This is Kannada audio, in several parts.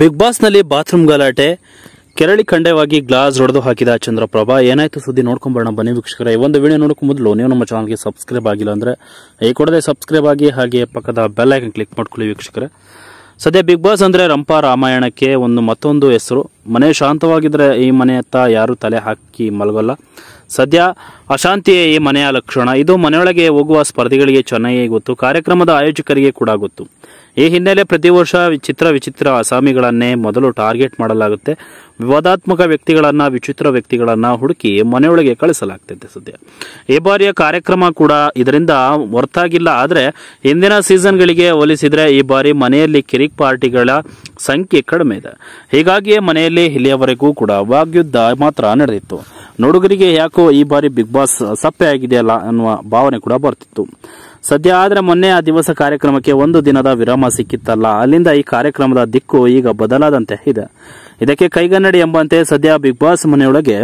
ಬಿಗ್ ಬಾಸ್ ನಲ್ಲಿ ಬಾತ್ರೂಮ್ ಗಲಾಟೆ, ಕೆರಳಿ ಖಂಡವಾಗಿ ಗ್ಲಾಸ್ ಹೊಡೆದು ಹಾಕಿದ ಚಂದ್ರಪ್ರಭಾ. ಏನಾಯ್ತು ಸುದ್ದಿ ನೋಡ್ಕೊಂಬರೋಣ ಬನ್ನಿ ವೀಕ್ಷಕರೇ. ಈ ಒಂದು ವಿಡಿಯೋ ನೋಡೋಕೆ ಮೊದಲು ನೀವು ನಮ್ಮ ಚಾನಲ್ಗೆ ಸಬ್ಸ್ಕ್ರೈಬ್ ಆಗಿಲ್ಲ ಅಂದ್ರೆ ಈ ಕೂಡಲೇ ಸಬ್ಸ್ಕ್ರೈಬ್ ಆಗಿ, ಹಾಗೆ ಪಕ್ಕದ ಬೆಲ್ ಐಕನ್ ಕ್ಲಿಕ್ ಮಾಡ್ಕೊಳ್ಳಿ ವೀಕ್ಷಕರೇ. ಸದ್ಯ ಬಿಗ್ ಬಾಸ್ ಅಂದ್ರೆ ರಂಪ ರಾಮಾಯಣಕ್ಕೆ ಮತ್ತೊಂದು ಹೆಸರು. ಮನೆ ಶಾಂತವಾಗಿದ್ರೆ ಈ ಮನೆಯತ್ತ ಯಾರು ತಲೆ ಹಾಕಿ ಮಲಗಲ್ಲ. ಸದ್ಯ ಅಶಾಂತಿಯೇ ಈ ಮನೆಯ ಲಕ್ಷಣ. ಇದು ಮನೆಯೊಳಗೆ ಹೋಗುವ ಸ್ಪರ್ಧಿಗಳಿಗೆ ಚೆನ್ನಾಗಿ ಗೊತ್ತು, ಕಾರ್ಯಕ್ರಮದ ಆಯೋಜಕರಿಗೆ ಕೂಡ ಗೊತ್ತು. ಈ ಹಿನ್ನೆಲೆ ಪ್ರತಿ ವರ್ಷ ವಿಚಿತ್ರ ಅಸಾಮಿಗಳನ್ನೇ ಮೊದಲು ಟಾರ್ಗೆಟ್ ಮಾಡಲಾಗುತ್ತೆ. ವಿವಾದಾತ್ಮಕ ವ್ಯಕ್ತಿಗಳನ್ನ, ವಿಚಿತ್ರ ವ್ಯಕ್ತಿಗಳನ್ನ ಹುಡುಕಿ ಮನೆಯೊಳಗೆ ಕಳಿಸಲಾಗ್ತದೆ. ಸದ್ಯ ಈ ಬಾರಿಯ ಕಾರ್ಯಕ್ರಮ ಕೂಡ ಇದರಿಂದ ಹೊರತಾಗಿಲ್ಲ. ಆದ್ರೆ ಹಿಂದಿನ ಸೀಸನ್ಗಳಿಗೆ ಹೋಲಿಸಿದ್ರೆ ಈ ಬಾರಿ ಮನೆಯಲ್ಲಿ ಕಿರಿಕ್ ಪಾರ್ಟಿಗಳ ಸಂಖ್ಯೆ ಕಡಿಮೆ ಇದೆ. ಹೀಗಾಗಿಯೇ ಮನೆಯಲ್ಲಿ ಇಲ್ಲಿಯವರೆಗೂ ಕೂಡ ವಾಗ್ಯುದ್ಧ ಮಾತ್ರ ನಡೆದಿತ್ತು. ನೋಡುಗರಿಗೆ ಯಾಕೋ ಈ ಬಾರಿ ಬಿಗ್ ಬಾಸ್ ಸಪ್ಪೆ ಆಗಿದೆಯಲ್ಲ ಅನ್ನುವ ಭಾವನೆ ಕೂಡ ಬರ್ತಿತ್ತು. ಸದ್ಯ ಆದ್ರೆ ಮೊನ್ನೆ ಆ ದಿವಸ ಕಾರ್ಯಕ್ರಮಕ್ಕೆ ಒಂದು ದಿನದ ವಿರಾಮ ಸಿಕ್ಕಿತ್ತಲ್ಲ, ಅಲ್ಲಿಂದ ಈ ಕಾರ್ಯಕ್ರಮದ ದಿಕ್ಕು ಈಗ ಬದಲಾದಂತೆ ಇದೆ. ಇದಕ್ಕೆ ಕೈಗನ್ನಡಿ ಎಂಬಂತೆ ಸದ್ಯ ಬಿಗ್ ಬಾಸ್ ಮನೆಯೊಳಗೆ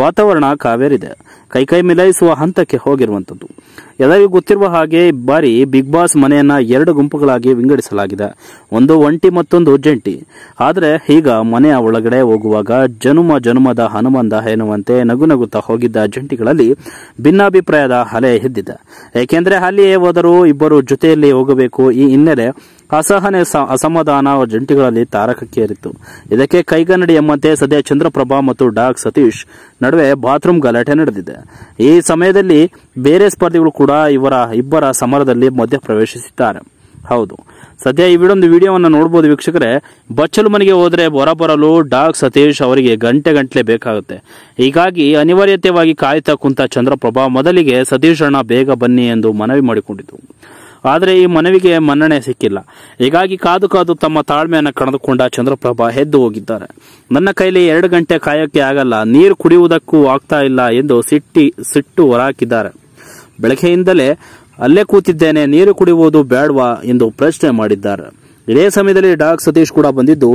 ವಾತಾವರಣ ಕಾವೇರಿದೆ. ಕೈ ಮಿಲಾಯಿಸುವ ಹಂತಕ್ಕೆ ಹೋಗಿರುವಂತದ್ದು. ಎಲ್ಲರಿಗೂ ಗೊತ್ತಿರುವ ಹಾಗೆ ಈ ಬಾರಿ ಬಿಗ್ ಬಾಸ್ ಮನೆಯನ್ನ 2 ಗುಂಪುಗಳಾಗಿ ವಿಂಗಡಿಸಲಾಗಿದೆ. ಒಂದು ಒಂಟಿ, ಮತ್ತೊಂದು ಜಂಟಿ. ಆದ್ರೆ ಈಗ ಮನೆಯ ಒಳಗಡೆ ಹೋಗುವಾಗ ಜನುಮದ ಹನುಮಂದ ಎನ್ನುವಂತೆ ನಗುತ್ತಾ ಹೋಗಿದ್ದ ಜಂಟಿಗಳಲ್ಲಿ ಭಿನ್ನಾಭಿಪ್ರಾಯದ ಅಲೆ ಎದ್ದಿದೆ. ಏಕೆಂದ್ರೆ ಅಲ್ಲಿಯೇ ಹೋದರೂ ಇಬ್ಬರು ಜೊತೆಯಲ್ಲಿ ಹೋಗಬೇಕು. ಈ ಹಿನ್ನೆಲೆ ಅಸಹನೆ, ಅಸಮಾಧಾನ ಜಂಟಿಗಳಲ್ಲಿ ತಾರಕಕ್ಕೇರಿತ್ತು. ಇದಕ್ಕೆ ಕೈಗನ್ನಡಿ ಎಂಬಂತೆ ಸದ್ಯ ಚಂದ್ರಪ್ರಭಾ ಮತ್ತು ಡಾಗ್ ಸತೀಶ್ ನಡುವೆ ಬಾತ್ರೂಮ್ ಗಲಾಟೆ ನಡೆದಿದೆ. ಈ ಸಮಯದಲ್ಲಿ ಬೇರೆ ಸ್ಪರ್ಧಿಗಳು ಕೂಡ ಇಬ್ಬರ ಸಮರದಲ್ಲಿ ಮಧ್ಯ ಪ್ರವೇಶಿಸಿದ್ದಾರೆ. ಹೌದು, ಸದ್ಯ ಈ ವಿಡಿಯೋವನ್ನು ನೋಡಬಹುದು ವೀಕ್ಷಕರೇ. ಬಚ್ಚಲು ಮನೆಗೆ ಹೋದ್ರೆ ಹೊರಬರಲು ಡಾಗ್ ಸತೀಶ್ ಅವರಿಗೆ ಗಂಟೆ ಬೇಕಾಗುತ್ತೆ. ಹೀಗಾಗಿ ಅನಿವಾರ್ಯತೆಯಾಗಿ ಕಾಯ್ತಾ ಕುಂತ ಚಂದ್ರಪ್ರಭಾ ಮೊದಲಿಗೆ ಸತೀಶ್ ಅಣ್ಣ ಬೇಗ ಬನ್ನಿ ಎಂದು ಮನವಿ ಮಾಡಿಕೊಂಡಿತು. ಆದರೆ ಈ ಮನವಿಗೆ ಮನ್ನಣೆ ಸಿಕ್ಕಿಲ್ಲ. ಹೀಗಾಗಿ ಕಾದು ತಮ್ಮ ತಾಳ್ಮೆಯನ್ನು ಕಳೆದುಕೊಂಡ ಚಂದ್ರಪ್ರಭಾ ಎದ್ದು ಹೋಗಿದ್ದಾರೆ. ನನ್ನ ಕೈಲಿ 2 ಗಂಟೆ ಕಾಯಕ್ಕೆ ಆಗಲ್ಲ, ನೀರು ಕುಡಿಯುವುದಕ್ಕೂ ಆಗ್ತಾ ಇಲ್ಲ ಎಂದು ಸಿಟ್ಟು ಹೊರಹಾಕಿದ್ದಾರೆ. ಬೆಳಗ್ಗೆಯಿಂದಲೇ ಅಲ್ಲೇ ಕೂತಿದ್ದೇನೆ, ನೀರು ಕುಡಿಯುವುದು ಬೇಡವಾ ಎಂದು ಪ್ರಶ್ನೆ ಮಾಡಿದ್ದಾರೆ. ಇದೇ ಸಮಯದಲ್ಲಿ ಡಾಗ್ ಸತೀಶ್ ಕೂಡ ಬಂದಿದ್ದು,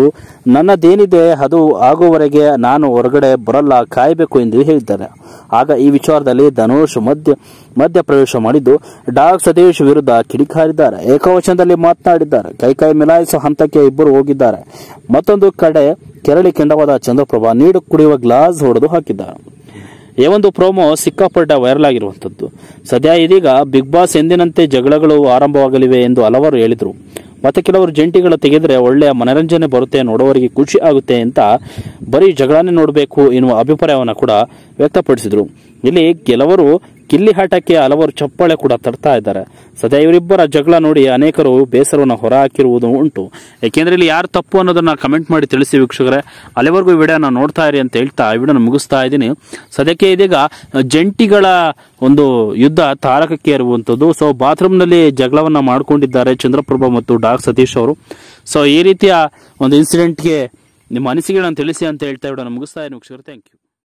ನನ್ನದೇನಿದೆ ಅದು ಆಗುವವರೆಗೆ ನಾನು ಹೊರಗಡೆ ಬರಲ್ಲ, ಕಾಯಬೇಕು ಎಂದು ಹೇಳಿದ್ದಾರೆ. ಆಗ ಈ ವಿಚಾರದಲ್ಲಿ ಧನುಷ್ ಮಧ್ಯ ಪ್ರವೇಶ ಮಾಡಿದ್ದು ಡಾಗ್ ಸತೀಶ್ ವಿರುದ್ಧ ಕಿಡಿಕಾರಿದ್ದಾರೆ. ಏಕವಚನದಲ್ಲಿ ಮಾತನಾಡಿದ್ದಾರೆ. ಕೈ ಮಿಲಾಯಿಸುವ ಹಂತಕ್ಕೆ ಇಬ್ಬರು ಹೋಗಿದ್ದಾರೆ. ಮತ್ತೊಂದು ಕಡೆ ಕೆರಳಿ ಕೆಂಡವಾದ ಚಂದ್ರಪ್ರಭಾ ನೀರು ಕುಡಿಯುವ ಗ್ಲಾಸ್ ಹೊಡೆದು ಹಾಕಿದ್ದಾರೆ. ಈ ಒಂದು ಪ್ರೋಮೋ ಸಿಕ್ಕಾಪಟ್ಟ ವೈರಲ್ ಆಗಿರುವಂತದ್ದು. ಸದ್ಯ ಇದೀಗ ಬಿಗ್ ಬಾಸ್ ಎಂದಿನಂತೆ ಜಗಳಗಳು ಆರಂಭವಾಗಲಿವೆ ಎಂದು ಹಲವರು ಹೇಳಿದ್ರು. ಮತ್ತೆ ಕೆಲವರು ಜಂಟಿಗಳು ತೆಗೆದ್ರೆ ಒಳ್ಳೆಯ ಮನರಂಜನೆ ಬರುತ್ತೆ, ನೋಡುವವರಿಗೆ ಖುಷಿ ಆಗುತ್ತೆ ಅಂತ ಬರೀ ಜಗಳನ್ನೇ ನೋಡಬೇಕು ಎನ್ನುವ ಅಭಿಪ್ರಾಯವನ್ನು ಕೂಡ ವ್ಯಕ್ತಪಡಿಸಿದ್ರು. ಇಲ್ಲಿ ಕೆಲವರು ಕಿಲ್ಲಿ ಆಟಕ್ಕೆ ಹಲವರು ಚಪ್ಪಾಳೆ ಕೂಡ ತರ್ತಾ ಇದ್ದಾರೆ. ಸದ್ಯ ಇವರಿಬ್ಬರ ಜಗಳ ನೋಡಿ ಅನೇಕರು ಬೇಸರವನ್ನು ಹೊರಹಾಕಿರುವುದು ಉಂಟು. ಯಾಕೆಂದ್ರೆ ಇಲ್ಲಿ ಯಾರು ತಪ್ಪು ಅನ್ನೋದನ್ನ ಕಮೆಂಟ್ ಮಾಡಿ ತಿಳಿಸಿ ವೀಕ್ಷಕರೇ. ಅಲ್ಲಿವರೆಗೂ ಈ ವಿಡಿಯೋನ ನೋಡ್ತಾ ಇರಿ ಅಂತ ಹೇಳ್ತಾ ಈ ವಿಡಿಯೋನ ಮುಗಿಸ್ತಾ ಇದ್ದೀನಿ. ಸದ್ಯಕ್ಕೆ ಇದೀಗ ಜಂಟಿಗಳ ಒಂದು ಯುದ್ಧ ತಾರಕಕ್ಕೆ ಇರುವಂತದ್ದು. ಸೊ ಬಾತ್ರೂಮ್ ನಲ್ಲಿ ಜಗಳವನ್ನ ಮಾಡ್ಕೊಂಡಿದ್ದಾರೆ ಚಂದ್ರಪ್ರಭಾ ಮತ್ತು ಡಾಗ್ ಸತೀಶ್ ಅವರು. ಸೊ ಈ ರೀತಿಯ ಒಂದು ಇನ್ಸಿಡೆಂಟ್ಗೆ ನಿಮ್ಮ ಅನಿಸಿಕೆಗಳನ್ನು ತಿಳಿಸಿ ಅಂತ ಹೇಳ್ತಾ ವಿಡಿಯೋನ ಮುಗಿಸ್ತಾ ಇದ್ದೀನಿ ವೀಕ್ಷಕರೇ. Thank you.